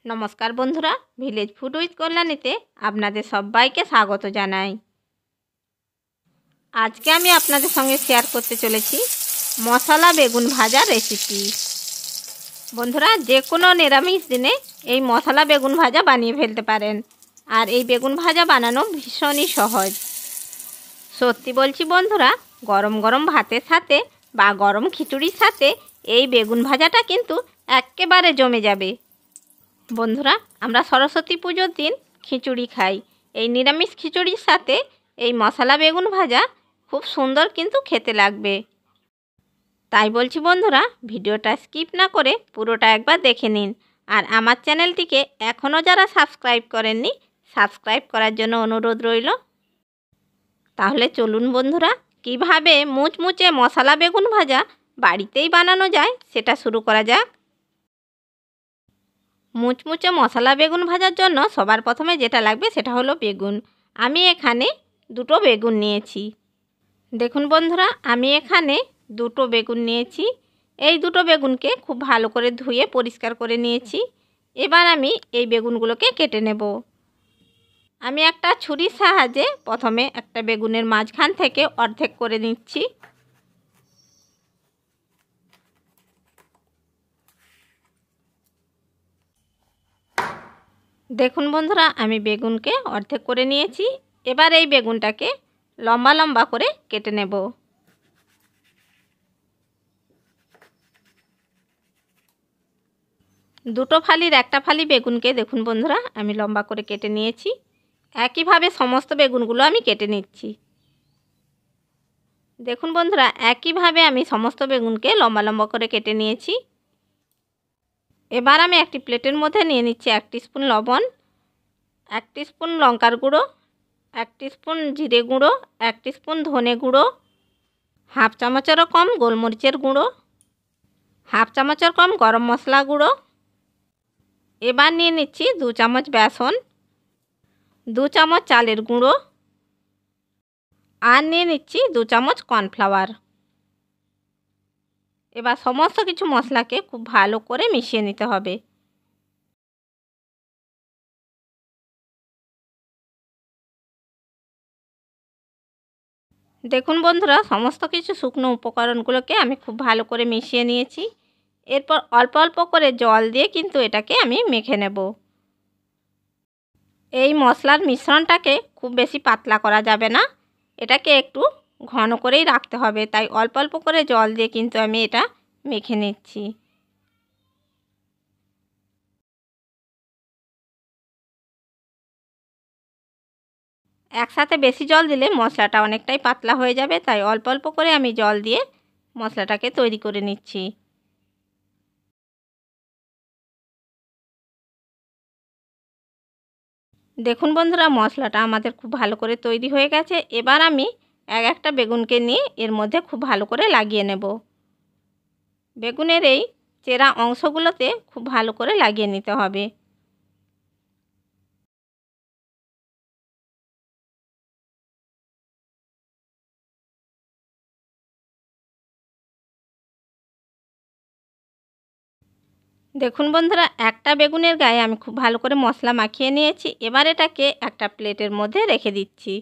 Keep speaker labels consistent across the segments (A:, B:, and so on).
A: নমস্কার বন্ধুরা, village food with কল্যাণীতে আপনাদের সবাইকে স্বাগত জানাই। আজকে আমি আপনাদের সঙ্গে শেয়ার করতে চলেছি মশলা বেগুন ভাজা রেসিপি। বন্ধুরা, যে কোনো নিরামিষ দিনে এই মশলা বেগুন ভাজা বানিয়ে ফেলতে পারেন। আর এই বেগুন ভাজা বানানো ভীষণই সহজ। সত্যি বলছি বন্ধুরা, গরম গরম ভাতের সাথে বা গরম খিচুড়ির সাথে এই বেগুন ভাজাটা কিন্তু একেবারে জমে যাবে। বন্ধুরা, আমরা সরস্বতী পুজোর দিন খিচুড়ি খাই। এই নিরামিষ খিচুড়ির সাথে এই মশলা বেগুন ভাজা খুব সুন্দর কিন্তু খেতে লাগবে। তাই বলছি বন্ধুরা, ভিডিওটা স্কিপ না করে পুরোটা একবার দেখে নিন। আর আমার চ্যানেলটিকে এখনও যারা সাবস্ক্রাইব করেননি, সাবস্ক্রাইব করার জন্য অনুরোধ রইল। তাহলে চলুন বন্ধুরা, কিভাবে মুচমুচে মশলা বেগুন ভাজা বাড়িতেই বানানো যায় সেটা শুরু করা যাক। মুচমুচে মশলা বেগুন ভাজার জন্য সবার প্রথমে যেটা লাগবে সেটা হলো বেগুন। আমি এখানে দুটো বেগুন নিয়েছি। দেখুন বন্ধুরা, আমি এখানে দুটো বেগুন নিয়েছি। এই দুটো বেগুনকে খুব ভালো করে ধুয়ে পরিষ্কার করে নিয়েছি। এবার আমি এই বেগুনগুলোকে কেটে নেব। আমি একটা ছুরির সাহায্যে প্রথমে একটা বেগুনের মাঝখান থেকে অর্ধেক করে নিচ্ছি। দেখুন বন্ধুরা, আমি বেগুনকে অর্ধেক করে নিয়েছি। এবার এই বেগুনটাকে লম্বা লম্বা করে কেটে নেব। দুটো ফালির একটা ফালি বেগুনকে দেখুন বন্ধুরা, আমি লম্বা করে কেটে নিয়েছি। একইভাবে সমস্ত বেগুনগুলো আমি কেটে নিচ্ছি। দেখুন বন্ধুরা, একইভাবে আমি সমস্ত বেগুনকে লম্বা লম্বা করে কেটে নিয়েছি। এবার আমি একটি প্লেটের মধ্যে নিয়ে নিচ্ছি 1 টিস্পুন লবণ, 1 টিস্পুন লঙ্কার গুঁড়ো, 1 টিস্পুন জিরে গুঁড়ো, 1 টিস্পুন ধনে গুঁড়ো, হাফ চামচেরও কম গোলমরিচের গুঁড়ো, হাফ চামচের কম গরম মশলা গুঁড়ো। এবার নিয়ে নিচ্ছি 2 চামচ বেসন, 2 চামচ চালের গুঁড়ো, আর নিয়ে নিচ্ছি 2 চামচ কর্নফ্লাওয়ার। এবার সমস্ত কিছু মশলাকে খুব ভালো করে মিশিয়ে নিতে হবে। দেখুন বন্ধুরা, সমস্ত কিছু শুকনো উপকরণগুলোকে আমি খুব ভালো করে মিশিয়ে নিয়েছি। এরপর অল্প অল্প করে জল দিয়ে কিন্তু এটাকে আমি মেখে নেব। এই মশলার মিশ্রণটাকে খুব বেশি পাতলা করা যাবে না, এটাকে একটু ঘন করেই রাখতে হবে। তাই অল্প অল্প করে জল দিয়ে কিন্তু আমি এটা মেখে নিচ্ছি। একসাথে বেশি জল দিলে মশলাটা অনেকটাই পাতলা হয়ে যাবে। তাই অল্প অল্প করে আমি জল দিয়ে মশলাটাকে তৈরি করে নিচ্ছি। দেখুন বন্ধুরা, মশলাটা আমাদের খুব ভালো করে তৈরি হয়ে গেছে। এবার আমি একটা বেগুনকে নিয়ে এর মধ্যে খুব ভালো করে লাগিয়ে নেব। বেগুনের এই চেরা অংশগুলোতে খুব ভালো করে লাগিয়ে নিতে হবে। দেখুন বন্ধুরা, একটা বেগুনের গায়ে আমি খুব ভালো করে মশলা মাখিয়ে নিয়েছি। এবার এটাকে একটা প্লেটের মধ্যে রেখে দিচ্ছি।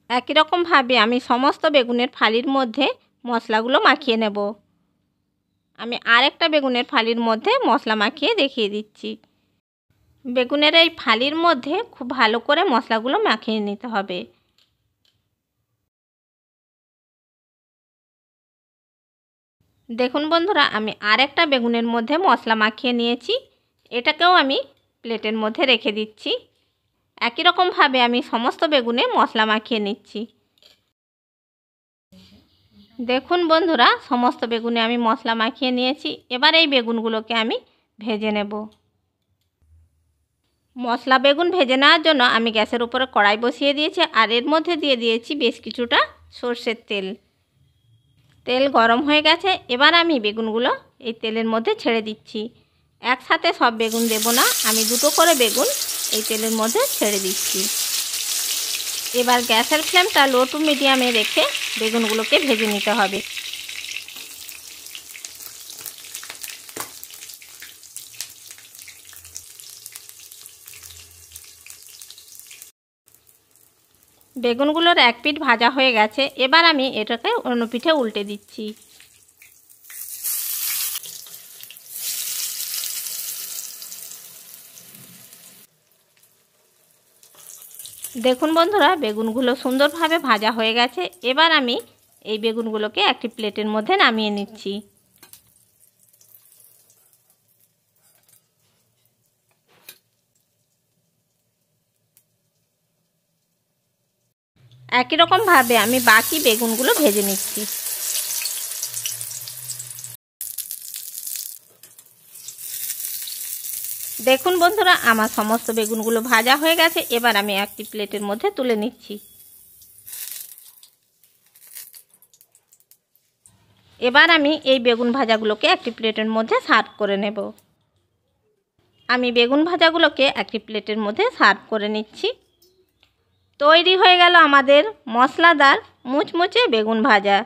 A: একই রকমভাবে আমি সমস্ত বেগুনের ফালির মধ্যে মশলাগুলো মাখিয়ে নেব। আমি আরেকটা বেগুনের ফালির মধ্যে মশলা মাখিয়ে দেখিয়ে দিচ্ছি। বেগুনের এই ফালির মধ্যে খুব ভালো করে মশলাগুলো মাখিয়ে নিতে হবে। দেখুন বন্ধুরা, আমি আরেকটা বেগুনের মধ্যে মশলা মাখিয়ে নিয়েছি। এটাকেও আমি প্লেটের মধ্যে রেখে দিচ্ছি। একই রকমভাবে আমি সমস্ত বেগুনে মশলা মাখিয়ে নিচ্ছি। দেখুন বন্ধুরা, সমস্ত বেগুনে আমি মশলা মাখিয়ে নিয়েছি। এবার এই বেগুনগুলোকে আমি ভেজে নেব। মশলা বেগুন ভেজে নেওয়ার জন্য আমি গ্যাসের উপরে কড়াই বসিয়ে দিয়েছি। আর এর মধ্যে দিয়ে দিয়েছি বেশ কিছুটা সর্ষের তেল। তেল গরম হয়ে গেছে। এবার আমি বেগুনগুলো এই তেলের মধ্যে ছেড়ে দিচ্ছি। একসাথে সব বেগুন দেব না, আমি দুটো করে বেগুন এই তেলের মধ্যে ছেড়ে দিচ্ছি। এবার গ্যাসের ফ্লেমটা লো টু মিডিয়ামে রেখে বেগুনগুলোকে ভেজে নিতে হবে। বেগুনগুলোর এক পিঠ ভাজা হয়ে গেছে, এবার আমি এটাকে অন্য পিঠে উল্টে দিচ্ছি। দেখুন বন্ধুরা, বেগুনগুলো সুন্দরভাবে ভাজা হয়ে গেছে। এবার আমি এই বেগুনগুলোকে একটি প্লেটের মধ্যে নামিয়ে নিচ্ছি। একই রকমভাবে আমি বাকি বেগুনগুলো ভেজে নিচ্ছি। দেখুন বন্ধুরা, আমার সমস্ত বেগুনগুলো ভাজা হয়ে গেছে। এবার আমি একটি প্লেটের মধ্যে তুলে নিচ্ছি। এবার আমি এই বেগুন ভাজাগুলোকে একটি প্লেটের মধ্যে সার্ভ করে নেব। আমি বেগুন ভাজাগুলোকে একটি প্লেটের মধ্যে সার্ভ করে নিচ্ছি। তৈরি হয়ে গেল আমাদের মশলাদার মুচমুচে বেগুন ভাজা।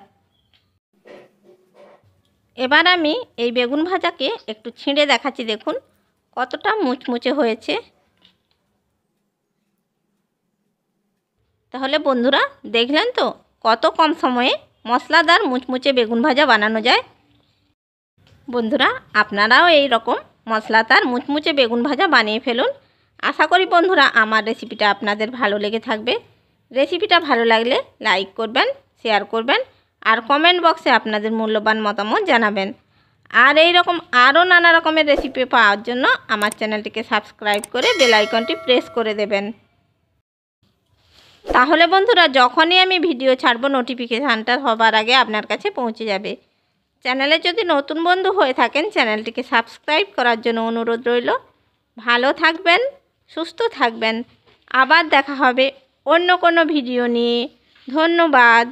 A: এবার আমি এই বেগুন ভাজাকে একটু ছিঁড়ে দেখাচ্ছি, দেখুন কতটা মুচমুচে হয়েছে। তাহলে বন্ধুরা দেখলেন তো কত কম সময়ে মশলাদার মুচমুচে বেগুন ভাজা বানানো যায়। বন্ধুরা আপনারাও এই রকম মশলাদার মুচমুচে বেগুন ভাজা বানিয়ে ফেলুন। আশা করি বন্ধুরা আমার রেসিপিটা আপনাদের ভালো লেগে থাকবে। রেসিপিটা ভালো লাগলে লাইক করবেন, শেয়ার করবেন আর কমেন্ট বক্সে আপনাদের মূল্যবান মতামত জানাবেন। আর এই রকম আরও নানা রকমের রেসিপি পাওয়ার জন্য আমার চ্যানেলটিকে সাবস্ক্রাইব করে বেল আইকনটি প্রেস করে দেবেন। তাহলে বন্ধুরা যখনই আমি ভিডিও ছাড়বো নোটিফিকেশানটা সবার আগে আপনার কাছে পৌঁছে যাবে। চ্যানেলে যদি নতুন বন্ধু হয়ে থাকেন চ্যানেলটিকে সাবস্ক্রাইব করার জন্য অনুরোধ রইল। ভালো থাকবেন, সুস্থ থাকবেন। আবার দেখা হবে অন্য কোনো ভিডিও নিয়ে। ধন্যবাদ।